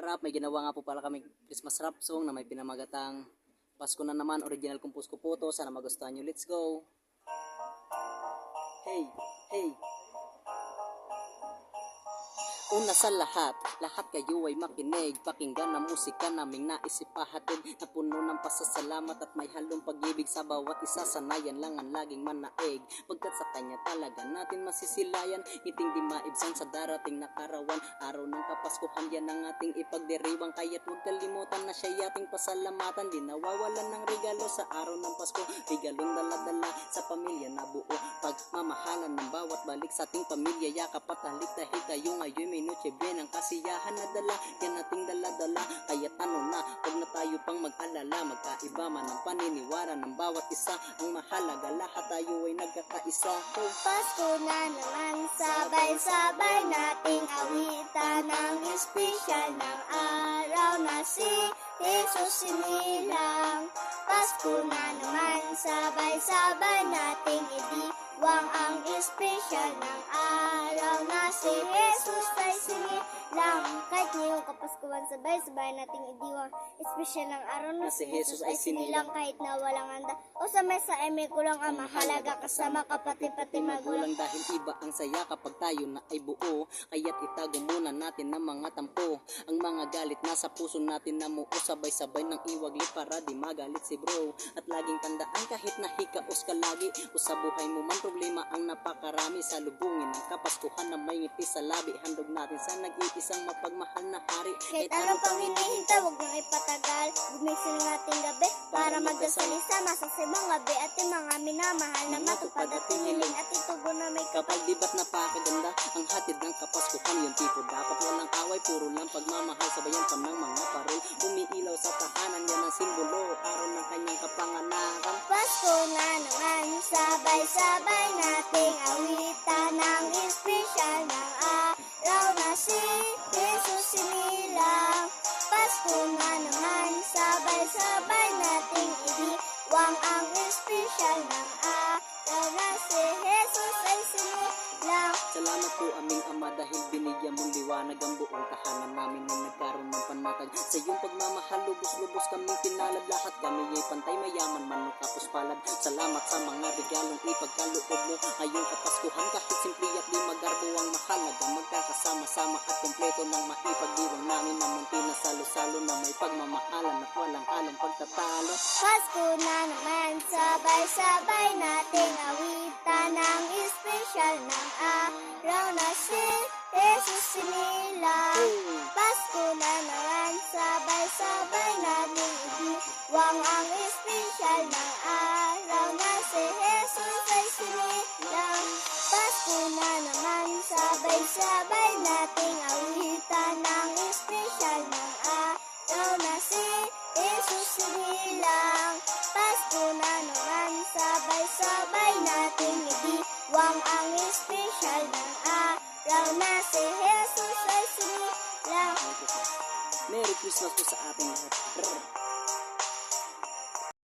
Karap, may ginawa nga po pala kami Christmas rap song na may pinamagatang Pasko na naman, original compose ko po to. Sana magustuhan nyo. Let's go! Hey, hey! Una sa lahat kayo ay makinig. Pakinggan ang musika naming naisipahatid na puno ng pasasalamat at may halong pag-ibig sa bawat isa. Sanayan lang ang laging manaig, pagkat sa kanya talaga natin masisilayan. Ngiting di maibsan sa darating na karawan, araw ng Kapaskuhan yan ang ating ipagdiriwang. Kaya't huwag kalimutan na siya ating pasalamatan. Di nawawalan ng regalo sa araw ng Pasko, regalong dala-dala sa pamilya na buo. Pagmamahalan ng bawat balik sa ating pamilya, yakap at halik dahil tayo ngayon may Noche Buena. Ang kasiyahan na dala, yan ating dala-dala. Kaya't ano na, huwag na tayo pang mag-alala. Magkaiba man ang paniniwara ng bawat isa, ang mahalaga lahat tayo ay nagkakaisa. Pasko na naman, sabay-sabay nating awitan ang espesyal ng araw na si Jesus sinilang. Pasko na naman, sabay-sabay nating idiwang ang espesyal ng araw na si Jesus ay sinilang. Kahit ngayong Kapaskuhan, sabay-sabay nating idiwang espesyal ng araw na si Jesus ay sinilang. Kahit na walang handa o sa mesa ay may kulang, ang mahalaga kasama kapatid pati magulang. Dahil iba ang saya kapag tayo na ay buo, kaya't itago muna natin ang mga tampo. Ang mga galit nasa puso natin na muo, sabay-sabay ng iwaglit para di magalit si bro. At laging tandaan kahit nahikaos ka lagi, o sa buhay mo man problema ang napakarami, salubungin ang Kapaskuhan na may ngiti sa labi. Handog natin sa nag-iisang mapagmahal na hari. Kahit ano pang hinihintay, huwag nang ipatagal. Gumising ng ating gabi para magdasalisa, masasibang gabi at yung mga minamahal na matupad at hiniling at itugon na may Kapag diba't napakaganda ang hatid ng Kapaskuhan, yung tipo dapat walang away, puro lang pagmamahal, sabayan pa ng mga parol. Umiilaw sa tahanan, yan ang simbolo, araw ng kanyang kapanganakan. Pasko na naman, sabay-sabay nating awitan ang espesyal ng araw na si Jesus sinilang. Pasko na naman, sabay-sabay nating idiwang ang espesyal ng araw na si Jesus ay sinilang. Salamat po aming Ama dahil binigyan mong liwanag ang buong tahanan namin na nagkaroon ng panatag. Sa iyong pagmamahal, lubos-lubos kaming pinalad. Lahat kami ay pantay, mayaman man o kapos palad. Salamat sa mga regalong ipagkaloob mo ngayong Kapaskuhan. Kahit simple at di magarbo ang mahalaga, magkakasama-sama at kompleto ng maipagdiwang namin na munti na salo-salo na may pagmamahalan at walang halong pagtatalo. Pasko na naman, sabay-sabay nating awitan ang espesyal ng araw na si Jesus sinilang. Pasko na naman, sabay-sabay nating idiwang ang espesyal ng araw na si Jesus ay sinilang. Pasko na naman, sabay-sabay nating awitan ang espesyal ng araw na si Jesus sinilang. Pasko na naman, sabay-sabay nating idiwang ang espesyal ng araw na si Jesus ay sinilang. Merry Christmas po sa ating lahat.